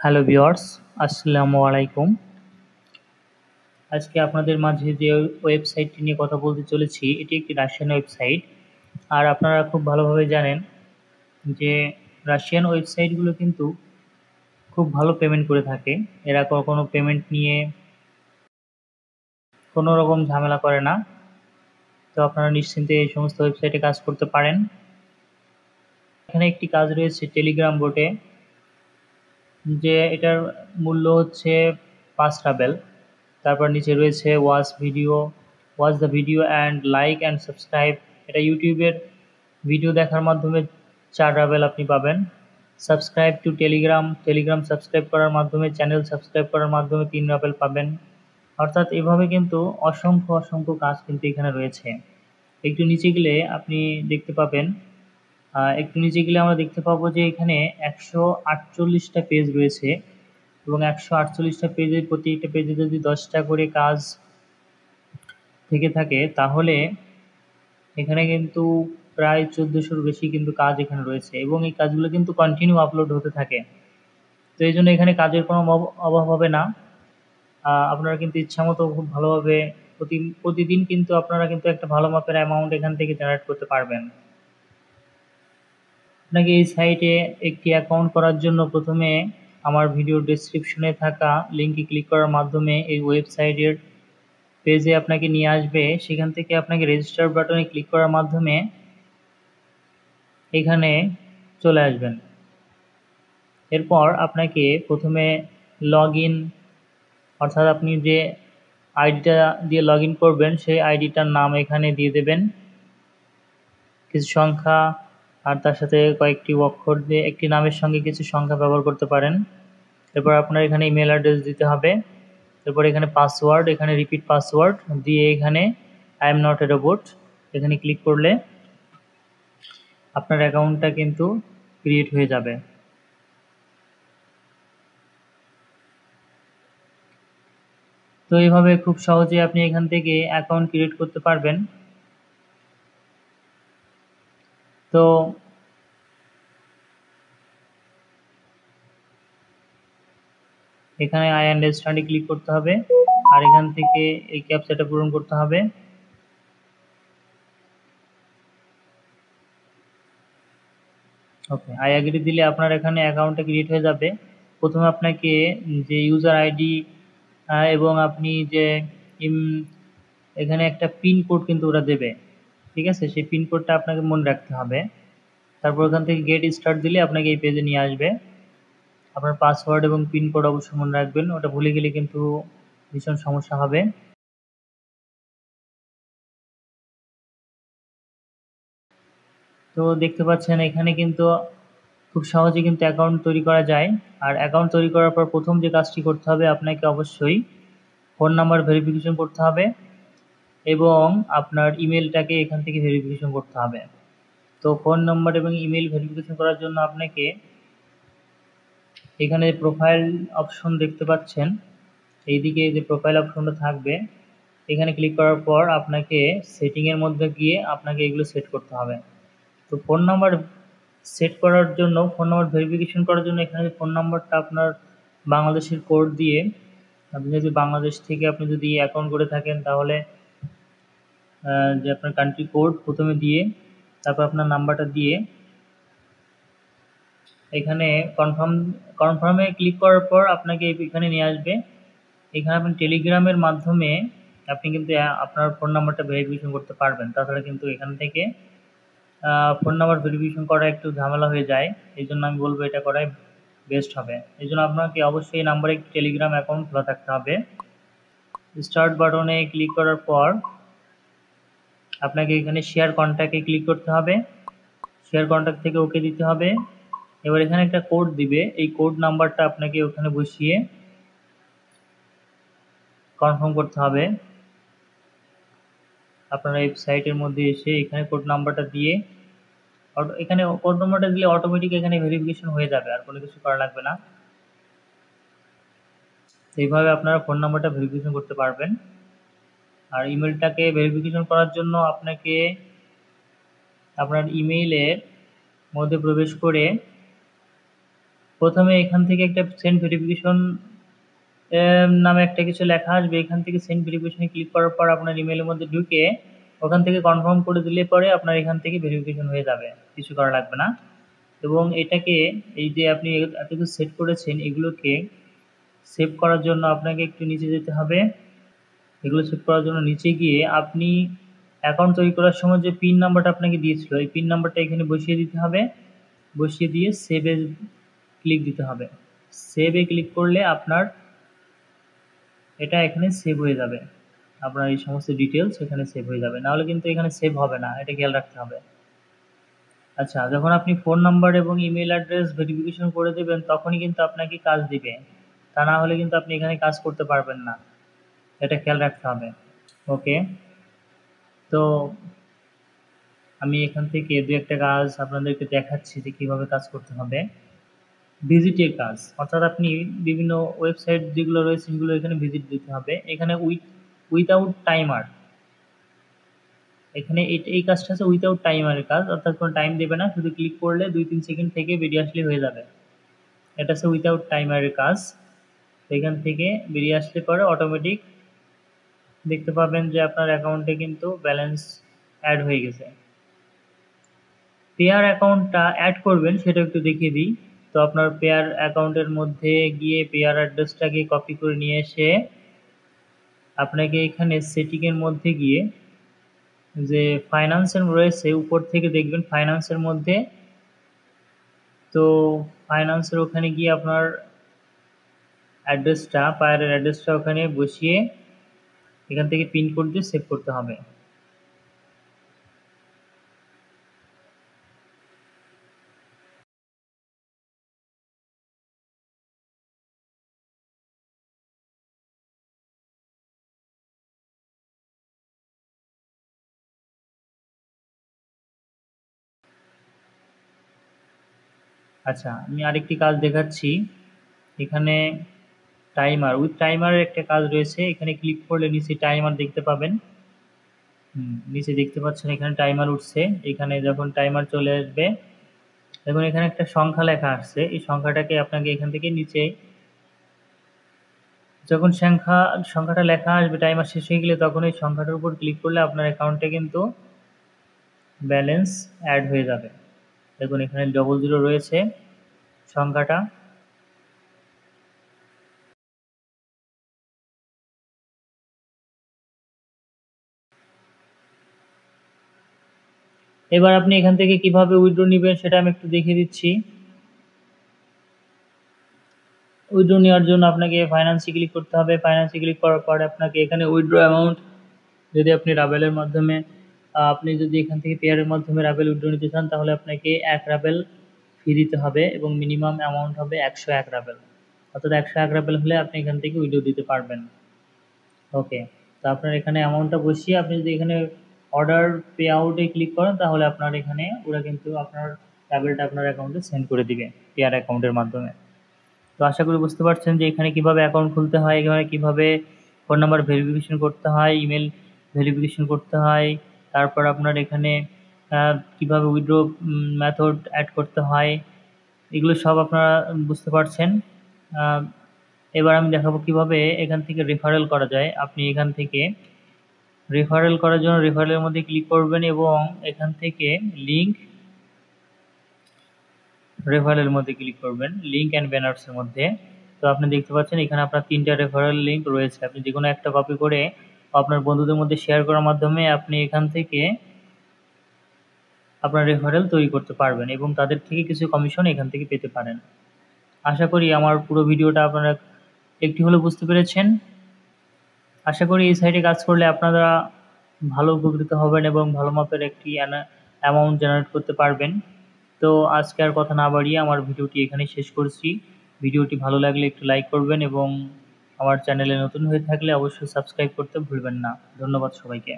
Hello viewers, আসসালামু আলাইকুম। আজকে আপনাদের মাঝে যে ওয়েবসাইটটি নিয়ে কথা বলতে চলেছি, এটি একটি রাশিয়ান ওয়েবসাইট। আর আপনারা খুব ভালোভাবে জানেন যে রাশিয়ান ওয়েবসাইটগুলো কিন্তু খুব ভালো পেমেন্ট করে থাকে। এরা কখনো পেমেন্ট নিয়ে কোনো রকম ঝামেলা করে না। তো আপনারা নিশ্চিন্তে এই সমস্ত ওয়েবসাইটে কাজ করতে পারেন। এখানে একটি কাজ রয়েছে টেলিগ্রাম বোটে, যে এটার মূল্য হচ্ছে 5 রাবেল। তারপর নিচে রয়েছে watch the video and like and subscribe. এটা ইউটিউবের ভিডিও দেখার মাধ্যমে 4 রাবেল আপনি পাবেন। সাবস্ক্রাইব টু টেলিগ্রাম সাবস্ক্রাইব করার মাধ্যমে, চ্যানেল সাবস্ক্রাইব করার মাধ্যমে 3 রাবেল পাবেন। অর্থাৎ এভাবে কিন্তু অসংখ্য কাজ কিন্তু এখানে রয়েছে। একটু নিচে গেলে আপনি দেখতে পাবেন, একটু নিচে গেলে আমরা দেখতে পাবো যে এখানে 148টা পেজ রয়েছে এবং 148টা পেজের প্রতিটা পেজে যদি 10টা করে কাজ থেকে থাকে, তাহলে এখানে কিন্তু প্রায় 1400-র বেশি কিন্তু কাজ এখানে রয়েছে এবং এই কাজগুলো কিন্তু কন্টিনিউ আপলোড হতে থাকে। তো এই জন্য এখানে কাজের কোনো অভাব হবে না। আপনারা কিন্তু ইচ্ছামতো খুব ভালোভাবে প্রতিদিন কিন্তু আপনারা কিন্তু একটা ভালো মাপের অ্যামাউন্ট এখান থেকে জেনারেট করতে পারবেন। আপনাকে এই সাইটে একটি অ্যাকাউন্ট করার জন্য প্রথমে আমার ভিডিও ডেসক্রিপশনে থাকা লিঙ্কে ক্লিক করার মাধ্যমে এই ওয়েবসাইটের পেজে আপনাকে নিয়ে আসবে। সেখান থেকে আপনাকে রেজিস্টার বাটনে ক্লিক করার মাধ্যমে এখানে চলে আসবেন। এরপর আপনাকে প্রথমে লগ ইন, অর্থাৎ আপনি যে আইডিটা দিয়ে লগ ইন করবেন সেই আইডিটার নাম এখানে দিয়ে দেবেন, কিছু সংখ্যা আর তার সাথে কয়েকটি অক্ষর দিয়ে একটি নামের সঙ্গে কিছু সংখ্যা ব্যবহার করতে পারেন। এরপর আপনার এখানে ইমেল অ্যাড্রেস দিতে হবে। এরপর এখানে পাসওয়ার্ড, এখানে রিপিট পাসওয়ার্ড দিয়ে এখানে I am not a robot এখানে ক্লিক করলে আপনার অ্যাকাউন্টটা কিন্তু ক্রিয়েট হয়ে যাবে। তো এইভাবে খুব সহজে আপনি এখান থেকে অ্যাকাউন্ট ক্রিয়েট করতে পারবেন। তো এখানে আই আন্ডারস্ট্যান্ডে ক্লিক করতে হবে আর এখান থেকে এই ক্যাপচাটা পূরণ করতে হবে। ওকে, আই এগ্রি দিলে আপনার এখানে অ্যাকাউন্টটা ক্রিয়েট হয়ে যাবে। প্রথমে আপনাকে যে ইউজার আইডি এবং আপনি যে এখানে একটা পিন কোড কিন্তু ওরা দেবে, ঠিক আছে? সেই পিন কোডটা আপনাকে মনে রাখতে হবে। তারপর ওখান থেকে গেট স্টার্ট দিলে আপনাকে এই পেজে নিয়ে আসবে। আপনার পাসওয়ার্ড এবং পিন কোড অবশ্যই মনে রাখবেন, ওটা ভুলে গেলে কিন্তু ভীষণ সমস্যা হবে। তো দেখতে পাচ্ছেন এখানে কিন্তু খুব সহজে কিন্তু অ্যাকাউন্ট তৈরি করা যায়। আর অ্যাকাউন্ট তৈরি করার পর প্রথম যে কাজটি করতে হবে, আপনাকে অবশ্যই ফোন নাম্বার ভেরিফিকেশন করতে হবে এবং আপনার ইমেলটাকে এখান থেকে ভেরিফিকেশন করতে হবে। তো ফোন নাম্বার এবং ইমেল ভেরিফিকেশন করার জন্য আপনাকে এখানে প্রোফাইল অপশন দেখতে পাচ্ছেন, এইদিকে যে প্রোফাইল অপশনটা থাকবে এখানে ক্লিক করার পর আপনাকে সেটিংয়ের মধ্যে গিয়ে আপনাকে এগুলো সেট করতে হবে। তো ফোন নাম্বার সেট করার জন্য, ফোন নাম্বার ভেরিফিকেশন করার জন্য এখানে ফোন নাম্বারটা আপনার বাংলাদেশের কোড দিয়ে, আপনি যদি বাংলাদেশ থেকে আপনি যদি অ্যাকাউন্ট করে থাকেন তাহলে যে আপনার কান্ট্রি কোড প্রথমে দিয়ে তারপর আপনার নাম্বারটা দিয়ে এখানে কনফার্মে ক্লিক করার পর আপনাকে এখানে নিয়ে আসবে। এখানে আপনি টেলিগ্রামের মাধ্যমে আপনি কিন্তু আপনার ফোন নাম্বারটা ভেরিফিকেশন করতে পারবেন। তাছাড়া কিন্তু এখান থেকে ফোন নাম্বার ভেরিফিকেশন করা একটু ঝামেলা হয়ে যায়, এই জন্য আমি বলবো এটা করাই বেস্ট হবে। এই জন্য আপনাকে অবশ্যই এই নাম্বারে একটি টেলিগ্রাম অ্যাকাউন্ট খোলা থাকতে হবে। স্টার্ট বাটনে ক্লিক করার পর আপনাকে এখানে শেয়ার কন্ট্যাক্টে ক্লিক করতে হবে। শেয়ার কন্ট্যাক্ট থেকে ওকে দিতে হবে। এবার এখানে একটা কোড দিবে, এই কোড নাম্বারটা আপনাকে ওখানে বসিয়ে কনফার্ম করতে হবে। আপনারা ওয়েবসাইটের মধ্যে এসে এখানে কোড নাম্বারটা দিয়ে এখানে কোড নাম্বারটা দিলে অটোমেটিক এখানে ভেরিফিকেশন হয়ে যাবে, আর কোনো কিছু করা লাগবে না। এইভাবে আপনারা ফোন নাম্বারটা ভেরিফিকেশন করতে পারবেন। আর ইমেলটাকে ভেরিফিকেশন করার জন্য আপনাকে আপনার ইমেইলের মধ্যে প্রবেশ করে প্রথমে এখান থেকে একটা সেন্ড ভেরিফিকেশন নামে একটা কিছু লেখা আসবে। এখান থেকে সেন্ড ভেরিফিকেশনে ক্লিক করার পর আপনার ইমেলের মধ্যে ঢুকে ওখান থেকে কনফার্ম করে দিলে পরে আপনার এখান থেকে ভেরিফিকেশন হয়ে যাবে, কিছু করা লাগবে না। এবং এটাকে এই যে আপনি এত কিছু সেট করেছেন এগুলোকে সেভ করার জন্য আপনাকে একটু নিচে যেতে হবে। এগুলো সেভ করার জন্য নিচে গিয়ে আপনি অ্যাকাউন্ট তৈরি করার সময় যে পিন নাম্বারটা আপনাকে দিয়েছিল এই পিন নাম্বারটা এখানে বসিয়ে দিতে হবে। বসিয়ে দিয়ে সেভে ক্লিক দিতে হবে। সেভে ক্লিক করলে আপনার এটা এখানে সেভ হয়ে যাবে, আপনার এই সমস্ত ডিটেলস এখানে সেভ হয়ে যাবে, নাহলে কিন্তু এখানে সেভ হবে না, এটা খেয়াল রাখতে হবে। আচ্ছা, যখন আপনি ফোন নাম্বার এবং ইমেল অ্যাড্রেস ভেরিফিকেশন করে দেবেন তখনই কিন্তু আপনাকে কাজ দিবে, তা না হলে কিন্তু আপনি এখানে কাজ করতে পারবেন না, এটা খেয়াল রাখতে হবে। ওকে, তো আমি এখান থেকে দু একটা কাজ আপনাদেরকে দেখাচ্ছি যে কীভাবে কাজ করতে হবে। ভিজিটের কাজ, অর্থাৎ আপনি বিভিন্ন ওয়েবসাইট যেগুলো রয়েছে সেগুলো এখানে ভিজিট দিতে হবে। এখানে উইথাউট টাইমার, এখানে এই কাজটা আছে উইথাউট টাইমারের কাজ, অর্থাৎ কোনো টাইম দেবে না, শুধু ক্লিক করলে 2-3 সেকেন্ড থেকে বেরিয়ে আসলে হয়ে যাবে। এটা হচ্ছে উইথাউট টাইমারের কাজ। এখান থেকে বেরিয়ে আসলে পরে অটোমেটিক দেখতে পাবেন যে আপনার অ্যাকাউন্টে কিন্তু ব্যালেন্স অ্যাড হয়ে গেছে। পেয়ার অ্যাকাউন্টটা অ্যাড করবেন সেটা একটু দেখিয়ে দিই। তো আপনার পেয়ার অ্যাকাউন্টের মধ্যে গিয়ে পেয়ার অ্যাড্রেসটাকে কপি করে নিয়ে এসে আপনাকে এখানে সেটিংয়ের মধ্যে গিয়ে যে ফাইন্যান্সের রয়েছে উপর থেকে দেখবেন ফাইন্যান্সের মধ্যে, তো ফাইন্যান্সের ওখানে গিয়ে আপনার অ্যাড্রেসটা পেয়ারের অ্যাড্রেসটা ওখানে বসিয়ে এখান থেকে পিন কোড দিয়ে সেভ করতে হবে। আচ্ছা, আমি আরেকটি কাজ দেখাচ্ছি। এখানে টাইমার, উইথ টাইমারের একটা কাজ রয়েছে, এখানে ক্লিক করলে নিচে টাইমার দেখতে পাবেন। নিচে দেখতে পাচ্ছেন এখানে টাইমার উঠছে। এখানে যখন টাইমার চলে আসবে দেখুন এখানে একটা সংখ্যা লেখা আসছে, এই সংখ্যাটাকে আপনাকে এখান থেকে নিচে যখন সংখ্যাটা লেখা আসবে টাইমার শেষ হয়ে গেলে তখন এই সংখ্যাটার উপর ক্লিক করলে আপনার অ্যাকাউন্টে কিন্তু ব্যালেন্স অ্যাড হয়ে যাবে। দেখুন এখানে 00 রয়েছে সংখ্যাটা। এবার আপনি এখান থেকে কিভাবে উইথড্র নেবেন সেটা আমি একটু দেখিয়ে দিচ্ছি। উইথড্র নেওয়ার জন্য আপনাকে ফাইন্যান্সে ক্লিক করতে হবে। ফাইন্যান্সে ক্লিক করার পরে আপনাকে এখানে উইথড্র অ্যামাউন্ট, যদি আপনি রাবেলের মাধ্যমে আপনি যদি এখান থেকে পেয়ারের মাধ্যমে রাবেল উইথড্র নিতে চান তাহলে আপনাকে 1 রাবেল ফি দিতে হবে এবং মিনিমাম অ্যামাউন্ট হবে 101 রাবেল, অর্থাৎ 101 রাবেল হলে আপনি এখান থেকে উইথড্র দিতে পারবেন। ওকে, তো আপনার এখানে অ্যামাউন্টটা বসিয়ে আপনি যদি এখানে অর্ডার পে আউটে ক্লিক করেন তাহলে আপনার এখানে ওরা কিন্তু আপনার রাবেলটা আপনার অ্যাকাউন্টে সেন্ড করে দিবে পেয়ার অ্যাকাউন্টের মাধ্যমে। তো আশা করি বুঝতে পারছেন যে এখানে কিভাবে অ্যাকাউন্ট খুলতে হয়, এখানে কিভাবে ফোন নাম্বার ভেরিফিকেশন করতে হয়, ইমেল ভেরিফিকেশন করতে হয়, তারপর আপনার এখানে কিভাবে উইথড্র মেথড অ্যাড করতে হয়, এগুলো সব আপনারা বুঝতে পারছেন। এবার আমি দেখাবো কিভাবে এখান থেকে রেফারেল করা যায়। আপনি এখান থেকে রেফারেল করার জন্য রেফারেলের মধ্যে ক্লিক করবেন এবং এখান থেকে রেফারেলের মধ্যে ক্লিক করবেন, লিঙ্ক অ্যান্ড ব্যানার্সের মধ্যে। তো আপনি দেখতে পাচ্ছেন এখানে আপনার 3টা রেফারেল লিঙ্ক রয়েছে, আপনি যে কোনো একটা কপি করে আপনার বন্ধুদের মধ্যে শেয়ার করার মাধ্যমে আপনি এখান থেকে আপনার রেফারেল তৈরি করতে পারবেন এবং তাদের থেকে কিছু কমিশন এখান থেকে পেতে পারেন। আশা করি আমার পুরো ভিডিওটা আপনারা একটু হলেও বুঝতে পেরেছেন। আশা করি এই সাইটে কাজ করলে আপনারা ভালো উপকৃত হবেন এবং ভালো মাপের একটি অ্যামাউন্ট জেনারেট করতে পারবেন। তো আজকে আর কথা না বাড়িয়ে আমার ভিডিওটি এখানেই শেষ করছি। ভিডিওটি ভালো লাগলে একটু লাইক করবেন এবং আমার চ্যানেলে নতুন হয়ে থাকলে অবশ্যই সাবস্ক্রাইব করতে ভুলবেন না। ধন্যবাদ সবাইকে।